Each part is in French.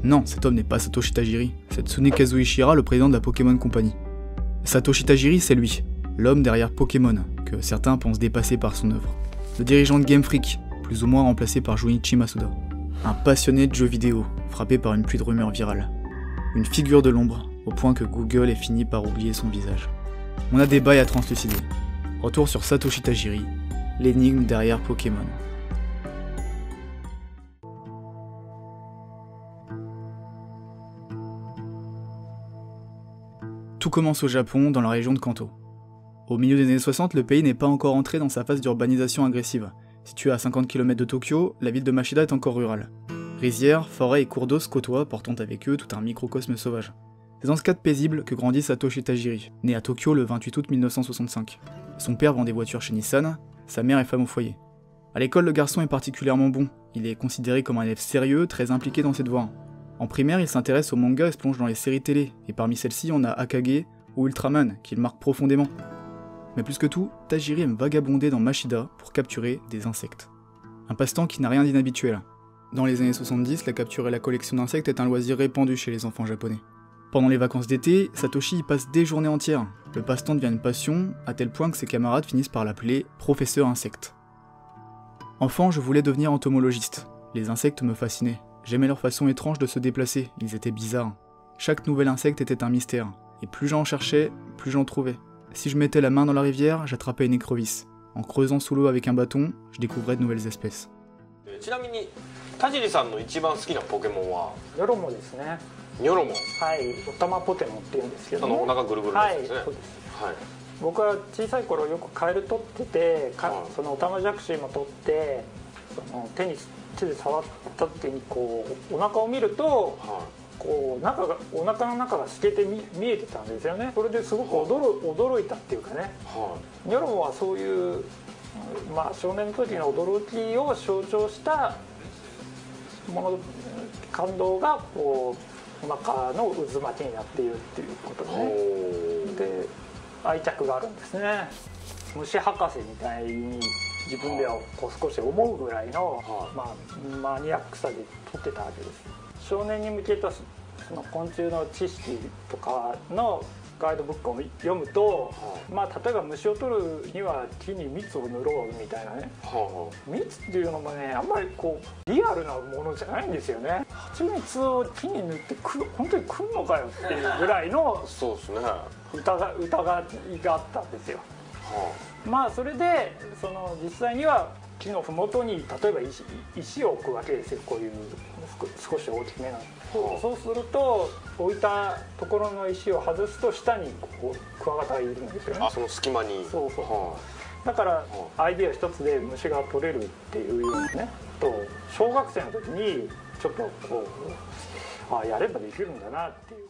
Non, cet homme n'est pas Satoshi Tajiri, c'est Tsunekazu Ishihara, le président de la Pokémon Company. Satoshi Tajiri, c'est lui, l'homme derrière Pokémon, que certains pensent dépasser par son œuvre. Le dirigeant de Game Freak, plus ou moins remplacé par Junichi Masuda. Un passionné de jeux vidéo, frappé par une pluie de rumeurs virales. Une figure de l'ombre, au point que Google ait fini par oublier son visage. On a des bails à translucider. Retour sur Satoshi Tajiri, l'énigme derrière Pokémon. Tout commence au Japon, dans la région de Kanto. Au milieu des années 60, le pays n'est pas encore entré dans sa phase d'urbanisation agressive. Située à 50 km de Tokyo, la ville de Mashida est encore rurale. Rizières, forêts et cours d'eau se côtoient, portant avec eux tout un microcosme sauvage. C'est dans ce cadre paisible que grandit Satoshi Tajiri, né à Tokyo le 28 août 1965. Son père vend des voitures chez Nissan, sa mère est femme au foyer. À l'école, le garçon est particulièrement bon, il est considéré comme un élève sérieux, très impliqué dans ses devoirs. En primaire, il s'intéresse aux mangas et se plonge dans les séries télé, et parmi celles-ci, on a Akage ou Ultraman, qui le marquent profondément. Mais plus que tout, Tajiri aime vagabonder dans Mashida pour capturer des insectes. Un passe-temps qui n'a rien d'inhabituel. Dans les années 70, la capture et la collection d'insectes est un loisir répandu chez les enfants japonais. Pendant les vacances d'été, Satoshi y passe des journées entières. Le passe-temps devient une passion, à tel point que ses camarades finissent par l'appeler « professeur insecte ». Enfant, je voulais devenir entomologiste. Les insectes me fascinaient. J'aimais leur façon étrange de se déplacer, ils étaient bizarres. Chaque nouvel insecte était un mystère, et plus j'en cherchais, plus j'en trouvais. Si je mettais la main dans la rivière, j'attrapais une écrevisse. En creusant sous l'eau avec un bâton, je découvrais de nouvelles espèces. ちなみに田尻さんの一番好きなポケモンはニョロモですね。ニョロモン。はい、おたまポテモンって言うんですけど、ね、お腹ぐるぐるのやつですね。はい、そうです。はい。僕は小さい頃よくカエル取ってて、はい、そのオタマジャクシも取って、手で触った時にこうお腹を見ると、はい、こうお腹の中が透けて見えてたんですよね。それですごく驚いたっていうかね。はい、ニョロモはそういう。まあ、少年の時の驚きを象徴したもの感動がこうお腹の渦巻きになっているっていうことで、で愛着があるんですね。虫博士みたいに自分ではこう少し思うぐらいの、まあ、マニアックさで撮ってたわけです。少年に向けたその昆虫の知識とかのガイドブックを読むと、まあ、例えば虫を取るには木に蜜を塗ろうみたいなね、蜜っていうのもねあんまりこうリアルなものじゃないんですよね。蜂蜜を木に塗って本当に食うのかよっていうぐらいのそうですね、疑いがあったんですよ。まあそれでその実際には木の麓に例えば石を置くわけですよ。こういう少し大きめな、そうすると置いたところの石を外すと下にこうクワガタがいるんですよね。あ、その隙間に。そうそう、だからアイデア一つで虫が取れるっていうようなね、と小学生の時にちょっとこうやればできるんだなっていう。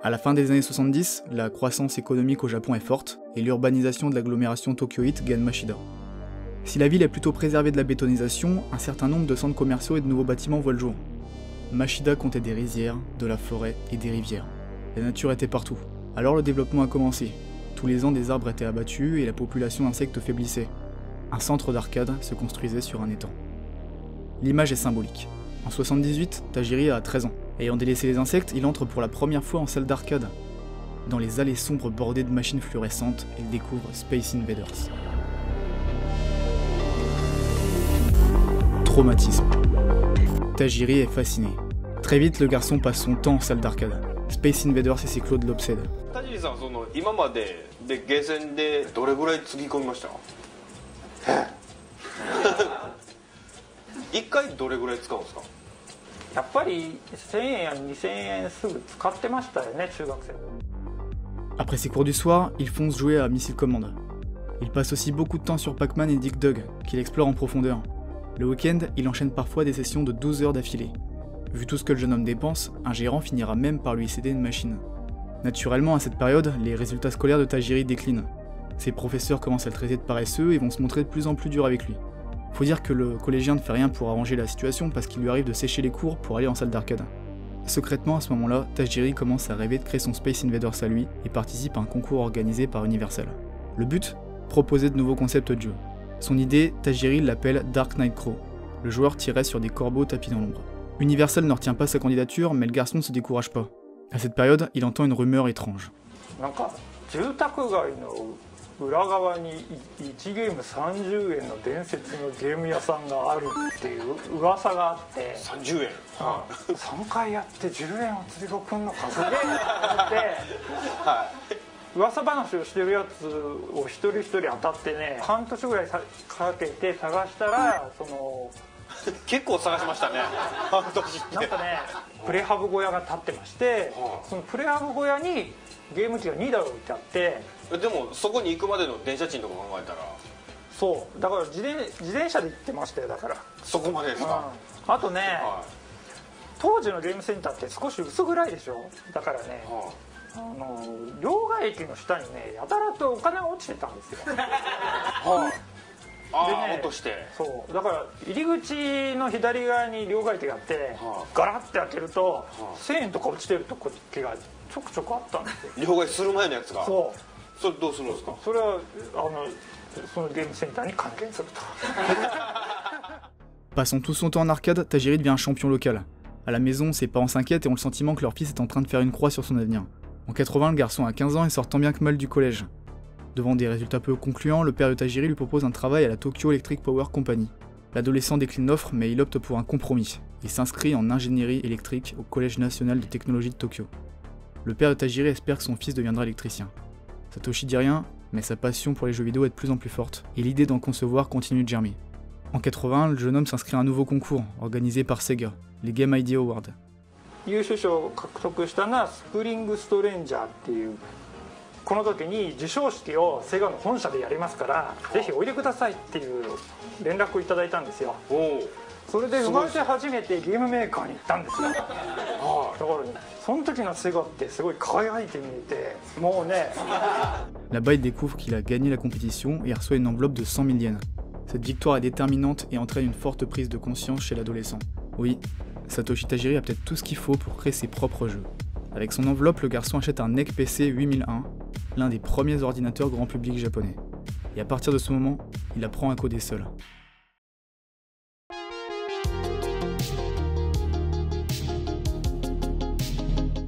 À la fin des années 70, la croissance économique au Japon est forte et l'urbanisation de l'agglomération tokyoïte gagne Mashida. Si la ville est plutôt préservée de la bétonisation, un certain nombre de centres commerciaux et de nouveaux bâtiments voient le jour. Mashida comptait des rizières, de la forêt et des rivières. La nature était partout. Alors le développement a commencé. Tous les ans, des arbres étaient abattus et la population d'insectes faiblissait. Un centre d'arcade se construisait sur un étang. L'image est symbolique. En 78, Tajiri a 13 ans. Ayant délaissé les insectes, il entre pour la première fois en salle d'arcade. Dans les allées sombres bordées de machines fluorescentes, il découvre Space Invaders. Traumatisme. Tajiri est fasciné. Très vite, le garçon passe son temps en salle d'arcade. Space Invaders et ses clones l'obsèdent. Tajiriさん、その今まででゲーセンでどれぐらいつぎ込みました？一回どれぐらい使うんですか？やっぱり1000円や2000円すぐ使ってましたよね、中学生。Après ses cours du soir, il fonce jouer à Missile Command. Il passe aussi beaucoup de temps sur Pac-Man et Dig Dug, qu'il explore en profondeur. Le week-end, il enchaîne parfois des sessions de 12 heures d'affilée. Vu tout ce que le jeune homme dépense, un gérant finira même par lui céder une machine. Naturellement, à cette période, les résultats scolaires de Tajiri déclinent. Ses professeurs commencent à le traiter de paresseux et vont se montrer de plus en plus durs avec lui. Faut dire que le collégien ne fait rien pour arranger la situation parce qu'il lui arrive de sécher les cours pour aller en salle d'arcade. Secrètement, à ce moment-là, Tajiri commence à rêver de créer son Space Invaders à lui et participe à un concours organisé par Universal. Le but ? Proposer de nouveaux concepts de jeu. Son idée, Tajiri l'appelle Dark Knight Crow. Le joueur tirait sur des corbeaux tapis dans l'ombre. Universal ne retient pas sa candidature, mais le garçon ne se décourage pas. À cette période, il entend une rumeur étrange. なんか住宅街の裏側に1ゲーム30円の伝説のゲーム屋さんがあるっていう噂があって、30円3回やって10円を釣りが来んのかすげえっては噂話をしてるやつを一人一人当たってね、半年ぐらいかけて探したら、そのい結構探しましたね半年ってなんかねプレハブ小屋が建ってまして、そのプレハブ小屋にゲーム機が2台置いてあって、でもそこに行くまでの電車賃とか考えたらそうだから自転車で行ってましたよ。だから、そこまでですか、あとね、は当時のゲームセンターって少し薄暗いでしょ。だからね、いは両替機の下にねやたらとお金が落ちてたんですよ。いはいああ、でね落としてそうだから入り口の左側に両替機があって、はあガラッて開けると、あ1000円とか落ちてるとこがちょくちょくあったんですよ。両替する前のやつがそうそれどうするんですか。それはそのゲームセンターに還元すると。Passant tout son temps en arcade, Tajiri devient un champion local. À la maison, ses parents s'inquiètent et ont le sentiment que leur fils est en train de faire une croix sur son avenir. En 80, le garçon a 15 ans et sort tant bien que mal du collège. Devant des résultats peu concluants, le père de Tajiri lui propose un travail à la Tokyo Electric Power Company. L'adolescent décline l'offre, mais il opte pour un compromis. Il s'inscrit en ingénierie électrique au Collège national de technologie de Tokyo. Le père de Tajiri espère que son fils deviendra électricien. Satoshi dit rien, mais sa passion pour les jeux vidéo est de plus en plus forte, et l'idée d'en concevoir continue de germer. En 80, le jeune homme s'inscrit à un nouveau concours, organisé par Sega, les Game Idea Awards. 優秀賞を獲得したのはスプリングストレンジャーっていう、この時に授賞式をセガの本社でやりますからぜひおいでくださいっていう連絡をいただいたんですよ。おおそれで生まれて初めてゲームメーカーに行ったんですよ。だからその時のセガってすごい輝いて見えて、もうね。 Là-bas, il découvre qu'il a gagné la compétition et reçoit une enveloppe de 100 000 yens. Cette victoire est déterminante et entraîne une forte prise de conscience chez l'adolescent. Oui, Satoshi Tajiri a peut-être tout ce qu'il faut pour créer ses propres jeux. Avec son enveloppe, le garçon achète un NEC PC 8001, l'un des premiers ordinateurs grand public japonais. Et à partir de ce moment, il apprend à coder seul.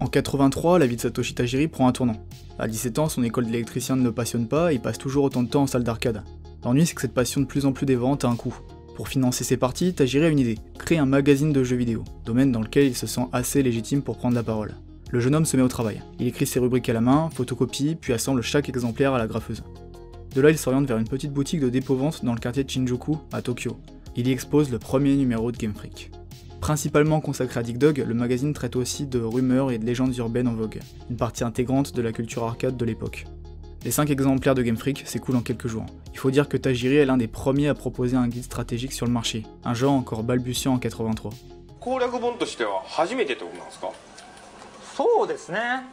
En 83, la vie de Satoshi Tajiri prend un tournant. À 17 ans, son école d'électricien ne le passionne pas et il passe toujours autant de temps en salle d'arcade. L'ennui, c'est que cette passion de plus en plus dévorante a un coût. Pour financer ses parties, Tajiri a une idée, créer un magazine de jeux vidéo, domaine dans lequel il se sent assez légitime pour prendre la parole. Le jeune homme se met au travail. Il écrit ses rubriques à la main, photocopie, puis assemble chaque exemplaire à la graffeuse. De là, il s'oriente vers une petite boutique de dépôt-vente dans le quartier de Shinjuku, à Tokyo. Il y expose le premier numéro de Game Freak. Principalement consacré à Dig Dug, le magazine traite aussi de rumeurs et de légendes urbaines en vogue, une partie intégrante de la culture arcade de l'époque. Les 5 exemplaires de Game Freak s'écoulent en quelques jours. Il faut dire que Tajiri est l'un des premiers à proposer un guide stratégique sur le marché, un genre encore balbutiant en 83. 攻略本としては初めてってことなんですか。そうですね。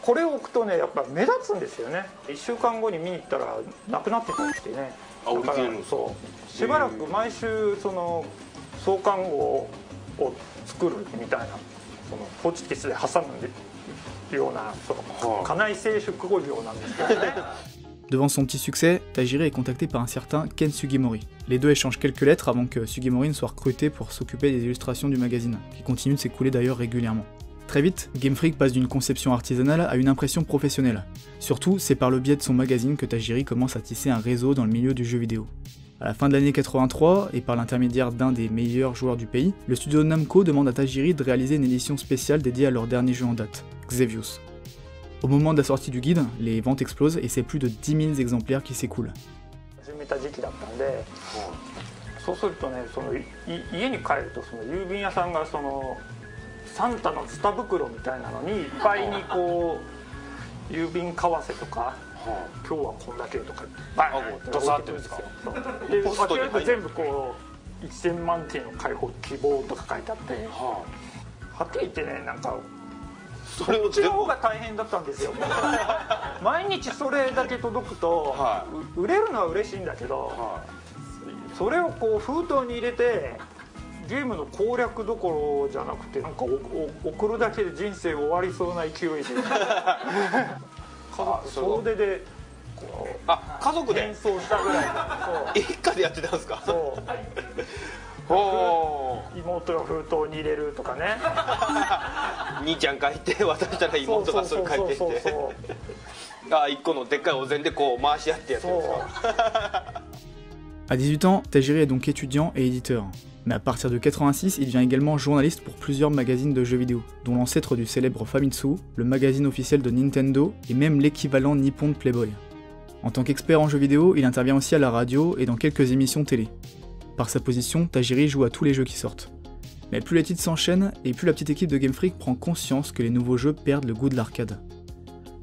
これを置くとねやっぱ目立つんですよね。1週間後に見に行ったらなくなってたりしてね。あ、だから売り切れるんですか。そうしばらく毎週その創刊号を作るみたいな、そのホチキスで挟むようなその家内製出語業なんですけどね。Devant son petit succès, Tajiri est contacté par un certain Ken Sugimori. Les deux échangent quelques lettres avant que Sugimori ne soit recruté pour s'occuper des illustrations du magazine, qui continue de s'écouler d'ailleurs régulièrement. Très vite, Game Freak passe d'une conception artisanale à une impression professionnelle. Surtout, c'est par le biais de son magazine que Tajiri commence à tisser un réseau dans le milieu du jeu vidéo. À la fin de l'année 83, et par l'intermédiaire d'un des meilleurs joueurs du pays, le studio Namco demande à Tajiri de réaliser une édition spéciale dédiée à leur dernier jeu en date, Xevious. Au moment de la sortie du guide, les ventes explosent et c'est plus de 10 000 exemplaires qui s'écoulent. 始めた時期だったんで、そうするとね、その家に帰るとその郵便屋さんがそのサンタのツタ袋みたいなのにいっぱいにこう郵便為替とか、今日はこんだけとかバーンって置いてるんですよ。で、開けると全部こう1000万点の開放希望とか書いてあって、はっきり言ってね、なんかそっちの方が大変だったんですよ。毎日それだけ届くと、売れるのは嬉しいんだけど、それをこう封筒に入れてゲームの攻略どころじゃなくて、なんか送るだけで人生終わりそうな勢いで家族総出であ、家族で変装したぐらい一家でやってたんですか。そうお妹が封筒に入れるとかね兄ちゃん書いて渡したら妹がそれ書いてってあ、一個のでっかいお膳でこう回し合ってやってるんですか。À 18 ans, Tajiri est donc étudiant et éditeur. Mais à partir de 86, il devient également journaliste pour plusieurs magazines de jeux vidéo, dont l'ancêtre du célèbre Famitsu, le magazine officiel de Nintendo et même l'équivalent nippon de Playboy. En tant qu'expert en jeux vidéo, il intervient aussi à la radio et dans quelques émissions télé. Par sa position, Tajiri joue à tous les jeux qui sortent. Mais plus les titres s'enchaînent, et plus la petite équipe de Game Freak prend conscience que les nouveaux jeux perdent le goût de l'arcade.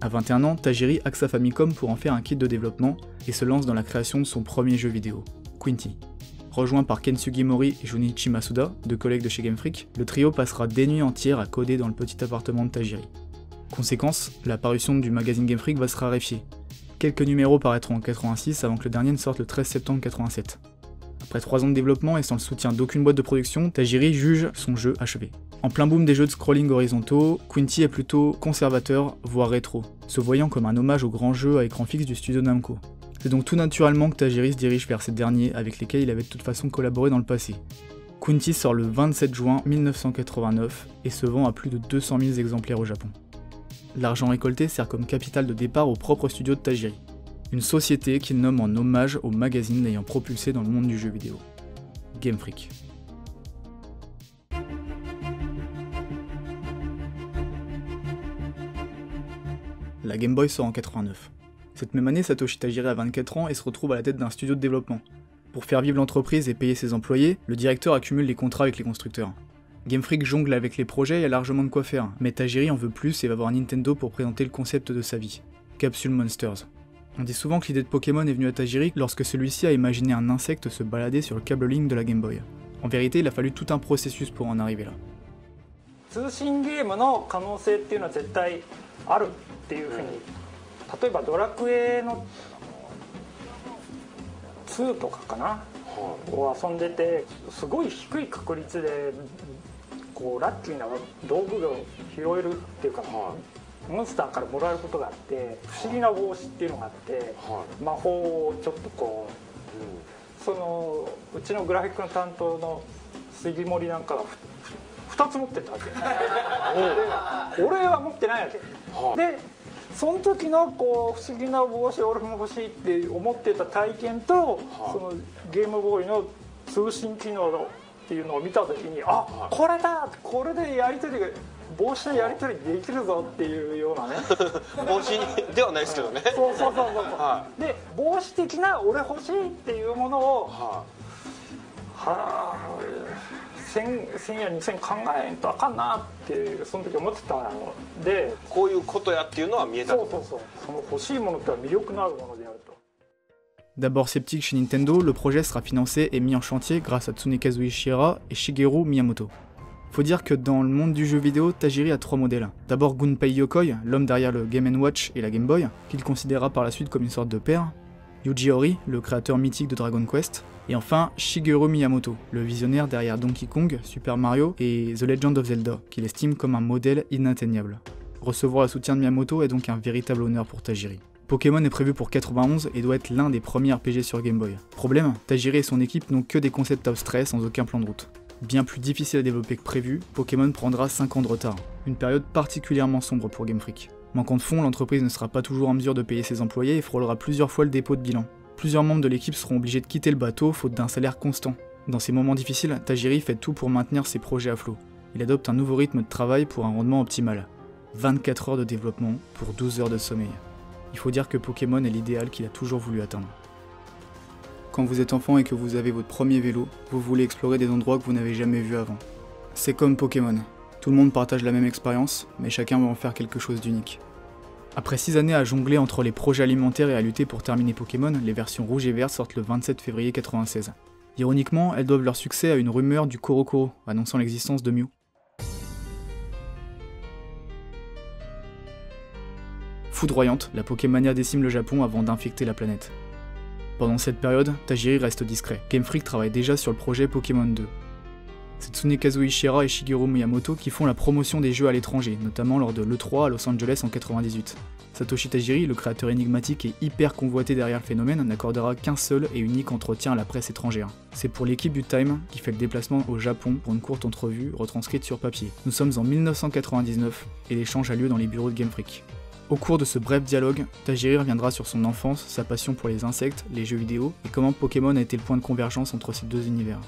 À 21 ans, Tajiri hack sa Famicom pour en faire un kit de développement et se lance dans la création de son premier jeu vidéo, Quinty. Rejoint par Ken Sugimori et Junichi Masuda, deux collègues de chez Game Freak, le trio passera des nuits entières à coder dans le petit appartement de Tajiri. Conséquence, la parution du magazine Game Freak va se raréfier. Quelques numéros paraîtront en 86 avant que le dernier ne sorte le 13 septembre 87. Après 3 ans de développement et sans le soutien d'aucune boîte de production, Tajiri juge son jeu achevé. En plein boom des jeux de scrolling horizontaux, Quinty est plutôt conservateur, voire rétro, se voyant comme un hommage aux grands jeux à écran fixe du studio Namco. C'est donc tout naturellement que Tajiri se dirige vers ces derniers avec lesquels il avait de toute façon collaboré dans le passé. Quinty sort le 27 juin 1989 et se vend à plus de 200 000 exemplaires au Japon. L'argent récolté sert comme capital de départ au propre studio de Tajiri, une société qu'il nomme en hommage au magazine l'ayant propulsé dans le monde du jeu vidéo, Game Freak. La Game Boy sort en 89. Cette même année, Satoshi Tajiri a 24 ans et se retrouve à la tête d'un studio de développement. Pour faire vivre l'entreprise et payer ses employés, le directeur accumule les contrats avec les constructeurs. Game Freak jongle avec les projets et a largement de quoi faire, mais Tajiri en veut plus et va voir Nintendo pour présenter le concept de sa vie, Capsule Monsters. On dit souvent que l'idée de Pokémon est venue à Tajiri lorsque celui-ci a imaginé un insecte se balader sur le câble Link de la Game Boy. En vérité, il a fallu tout un processus pour en arriver là. 通信ゲームの可能性っていうのは絶対あるっていうふうに、例えばドラクエの2とかかな、を遊んでてすごい低い確率でこうラッキーな道具を拾えるっていうか、モンスターからもらえることがあって、不思議な帽子っていうのがあって、魔法をちょっとこう、そのうちのグラフィックの担当の杉森なんかが2つ持ってたわけで、俺は持ってないわけで、その時のこう不思議な帽子俺も欲しいって思ってた体験と、そのゲームボーイの通信機能っていうのを見た時に、あ、これだ、これでやり取りが帽子のやり取りできるぞっていうようなね帽子ではないですけどね、そうそうそうそう、で帽子的な俺欲しいっていうものを1000や2000考えんとあかんなってその時思ってたので、こういうことやっていうのは見えた。そうそうそう、その欲しいものっては魅力のあるものであると。D'abord sceptique chez Nintendo, le projet sera financé et mis en chantier grâce à Tsunekazu Ishihara et Shigeru Miyamoto. Faut dire que dans le monde du jeu vidéo, Tajiri a 3 modèles. D'abord Gunpei Yokoi, l'homme derrière le Game & Watch et la Game Boy, qu'il considéra par la suite comme une sorte de père. Yuji Horii, le créateur mythique de Dragon Quest. Et enfin Shigeru Miyamoto, le visionnaire derrière Donkey Kong, Super Mario et The Legend of Zelda, qu'il estime comme un modèle inatteignable. Recevoir le soutien de Miyamoto est donc un véritable honneur pour Tajiri. Pokémon est prévu pour 91 et doit être l'un des premiers RPG sur Game Boy. Problème, Tajiri et son équipe n'ont que des concepts abstraits sans aucun plan de route. Bien plus difficile à développer que prévu, Pokémon prendra 5 ans de retard, une période particulièrement sombre pour Game Freak. Manquant de fonds, l'entreprise ne sera pas toujours en mesure de payer ses employés et frôlera plusieurs fois le dépôt de bilan. Plusieurs membres de l'équipe seront obligés de quitter le bateau faute d'un salaire constant. Dans ces moments difficiles, Tajiri fait tout pour maintenir ses projets à flot. Il adopte un nouveau rythme de travail pour un rendement optimal. 24 heures de développement pour 12 heures de sommeil. Il faut dire que Pokémon est l'idéal qu'il a toujours voulu atteindre. Quand vous êtes enfant et que vous avez votre premier vélo, vous voulez explorer des endroits que vous n'avez jamais vus avant. C'est comme Pokémon. Tout le monde partage la même expérience, mais chacun veut en faire quelque chose d'unique. Après 6 années à jongler entre les projets alimentaires et à lutter pour terminer Pokémon, les versions rouges et vertes sortent le 27 février 96. Ironiquement, elles doivent leur succès à une rumeur du Korokoro, annonçant l'existence de Mew. Foudroyante, la Pokémania décime le Japon avant d'infecter la planète. Pendant cette période, Tajiri reste discret. Game Freak travaille déjà sur le projet Pokémon 2. C'est Tsunekazu Ishihara et Shigeru Miyamoto qui font la promotion des jeux à l'étranger, notamment lors de l'E3 à Los Angeles en 98. Satoshi Tajiri, le créateur énigmatique et hyper convoité derrière le phénomène, n'accordera qu'un seul et unique entretien à la presse étrangère. C'est pour l'équipe du Time qui fait le déplacement au Japon pour une courte entrevue retranscrite sur papier. Nous sommes en 1999 et l'échange a lieu dans les bureaux de Game Freak. Au cours de ce bref dialogue, Tajiri reviendra sur son enfance, sa passion pour les insectes, les jeux vidéo et comment Pokémon a été le point de convergence entre ces deux univers.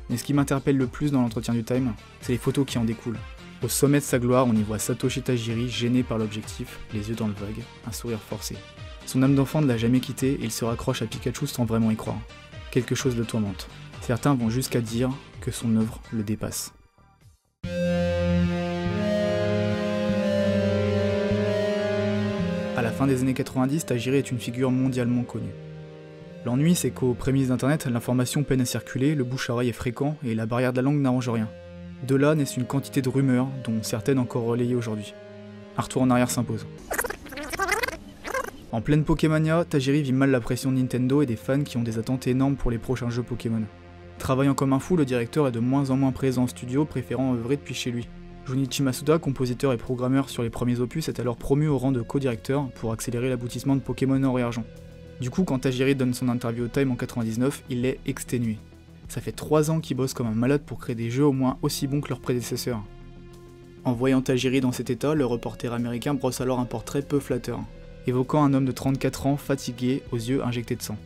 Mais ce qui m'interpelle le plus dans l'entretien du Time, c'est les photos qui en découlent. Au sommet de sa gloire, on y voit Satoshi Tajiri gêné par l'objectif, les yeux dans le vague, un sourire forcé. Son âme d'enfant ne l'a jamais quitté et il se raccroche à Pikachu sans vraiment y croire. Quelque chose le tourmente. Certains vont jusqu'à dire que son œuvre le dépasse. À la fin des années 90, Tajiri est une figure mondialement connue. L'ennui, c'est qu'aux prémices d'internet, l'information peine à circuler, le bouche-à-oreille est fréquent et la barrière de la langue n'arrange rien. De là naissent une quantité de rumeurs, dont certaines encore relayées aujourd'hui. Un retour en arrière s'impose. En pleine Pokémania, Tajiri vit mal la pression de Nintendo et des fans qui ont des attentes énormes pour les prochains jeux Pokémon. Travaillant comme un fou, le directeur est de moins en moins présent en studio, préférant œuvrer depuis chez lui. Junichi Masuda, compositeur et programmeur sur les premiers opus, est alors promu au rang de co-directeur pour accélérer l'aboutissement de Pokémon Or et Argent. Du coup, quand Tajiri donne son interview au Time en 99, il est exténué. Ça fait 3 ans qu'il bosse comme un malade pour créer des jeux au moins aussi bons que leurs prédécesseurs. En voyant Tajiri dans cet état, le reporter américain brosse alors un portrait peu flatteur, évoquant un homme de 34 ans fatigué, aux yeux injectés de sang.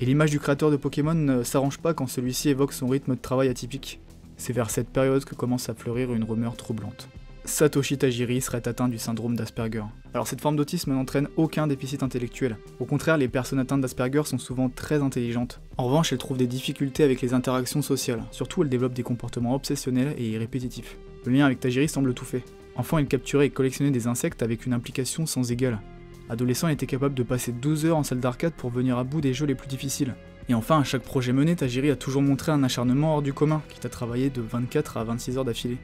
Et l'image du créateur de Pokémon ne s'arrange pas quand celui-ci évoque son rythme de travail atypique. C'est vers cette période que commence à fleurir une rumeur troublante. Satoshi Tajiri serait atteint du syndrome d'Asperger. Alors cette forme d'autisme n'entraîne aucun déficit intellectuel. Au contraire, les personnes atteintes d'Asperger sont souvent très intelligentes. En revanche, elles trouvent des difficultés avec les interactions sociales. Surtout, elles développent des comportements obsessionnels et répétitifs. Le lien avec Tajiri semble tout fait. Enfant, il capturait et collectionnait des insectes avec une implication sans égale. Adolescent, il était capable de passer 12 heures en salle d'arcade pour venir à bout des jeux les plus difficiles. Et enfin, à chaque projet mené, Tajiri a toujours montré un acharnement hors du commun, quitte à travailler de 24 à 26 heures d'affilée.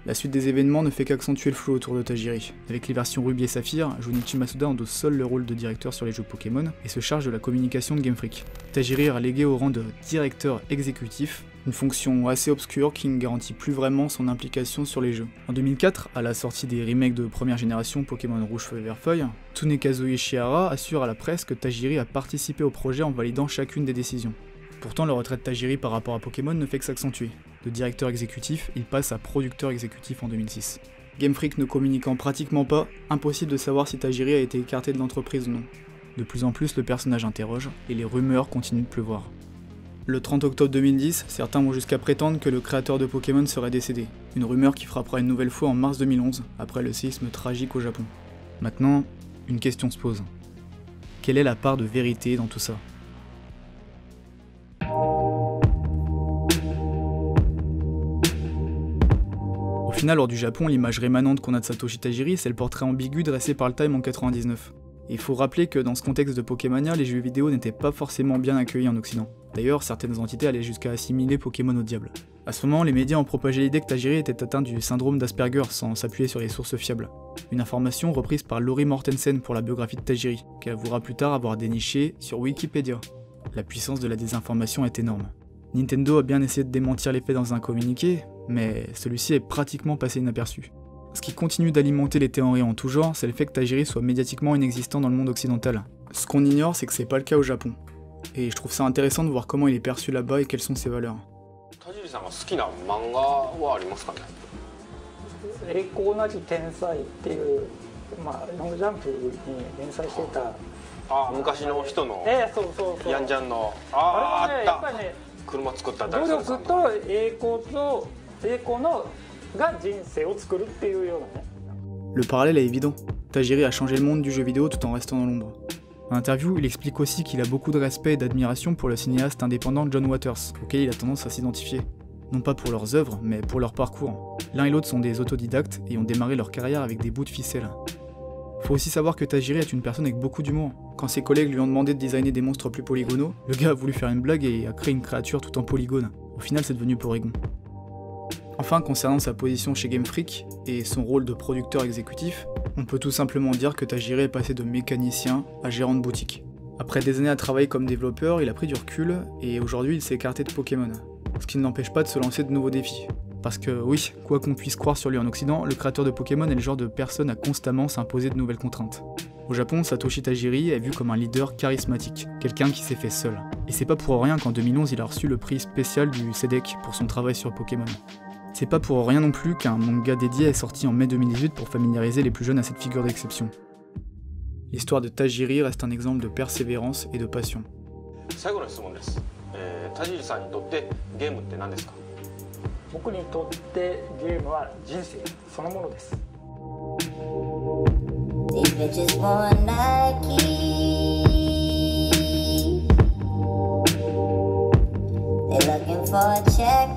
La suite des événements ne fait qu'accentuer le flou autour de Tajiri. Avec les versions Ruby et Saphir, Junichi Masuda endosse seul le rôle de directeur sur les jeux Pokémon et se charge de la communication de Game Freak. Tajiri est relégué au rang de directeur exécutif, une fonction assez obscure qui ne garantit plus vraiment son implication sur les jeux. En 2004, à la sortie des remakes de première génération Pokémon Rouge Feu Vert Feuille, Tsunekazu Ishihara assure à la presse que Tajiri a participé au projet en validant chacune des décisions. Pourtant, le retrait de Tajiri par rapport à Pokémon ne fait que s'accentuer. De directeur exécutif, il passe à producteur exécutif en 2006. Game Freak ne communiquant pratiquement pas, impossible de savoir si Tajiri a été écarté de l'entreprise ou non. De plus en plus, le personnage interroge, et les rumeurs continuent de pleuvoir. Le 30 octobre 2010, certains vont jusqu'à prétendre que le créateur de Pokémon serait décédé. Une rumeur qui frappera une nouvelle fois en mars 2011, après le séisme tragique au Japon. Maintenant, une question se pose. Quelle est la part de vérité dans tout ça ? Au final, lors du Japon, l'image rémanente qu'on a de Satoshi Tajiri, c'est le portrait ambigu dressé par le Time en 99. Et il faut rappeler que dans ce contexte de Pokémania, les jeux vidéo n'étaient pas forcément bien accueillis en Occident. D'ailleurs, certaines entités allaient jusqu'à assimiler Pokémon au diable. À ce moment, les médias ont propagé l'idée que Tajiri était atteint du syndrome d'Asperger sans s'appuyer sur les sources fiables. Une information reprise par Laurie Mortensen pour la biographie de Tajiri, qu'elle avouera plus tard avoir dénichée sur Wikipédia. La puissance de la désinformation est énorme. Nintendo a bien essayé de démentir les faits dans un communiqué, mais celui-ci est pratiquement passé inaperçu. Ce qui continue d'alimenter les théories en tout genre, c'est le fait que Tajiri soit médiatiquement inexistant dans le monde occidental. Ce qu'on ignore, c'est que c'est pas le cas au Japon. Et je trouve ça intéressant de voir comment il est perçu là-bas et quelles sont ses valeurs. Tajiri-sanが好きな漫画はありますかね？栄光なき天才っていう、ロングジャンプに連載してた。あ、昔の人の。そうヤンジャンの。あれはね、やっあった。ぱりね、車作った努力と栄光のが人生を作るっていうようなね。Le parallèle est évident. Tajiri a changé le monde du jeu vidéo tout en restant dans l'ombre. En interview, il explique aussi qu'il a beaucoup de respect et d'admiration pour le cinéaste indépendant John Waters, auquel il a tendance à s'identifier. Non pas pour leurs œuvres, mais pour leur parcours. L'un et l'autre sont des autodidactes et ont démarré leur carrière avec des bouts de ficelle. Faut aussi savoir que Tajiri est une personne avec beaucoup d'humour. Quand ses collègues lui ont demandé de designer des monstres plus polygonaux, le gars a voulu faire une blague et a créé une créature tout en polygone. Au final, c'est devenu Porygon. Enfin, concernant sa position chez Game Freak et son rôle de producteur exécutif, on peut tout simplement dire que Tajiri est passé de mécanicien à gérant de boutique. Après des années à travailler comme développeur, il a pris du recul et aujourd'hui il s'est écarté de Pokémon. ce qui ne l'empêche pas de se lancer de nouveaux défis. Parce que oui, quoi qu'on puisse croire sur lui en Occident, le créateur de Pokémon est le genre de personne à constamment s'imposer de nouvelles contraintes. Au Japon, Satoshi Tajiri est vu comme un leader charismatique, quelqu'un qui s'est fait seul. Et c'est pas pour rien qu'en 2011 il a reçu le prix spécial du CEDEC pour son travail sur Pokémon. C'est pas pour rien non plus qu'un manga dédié est sorti en mai 2018 pour familiariser les plus jeunes à cette figure d'exception. L'histoire de Tajiri reste un exemple de persévérance et de passion. 最後の質問です。田尻さんにとってゲームって何ですか？僕にとってゲームは人生そのものです。These bitches want Nike. They looking for a check.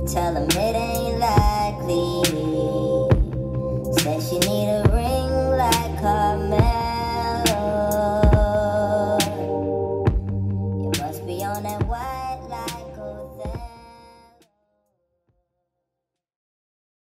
Tell them it ain't likely.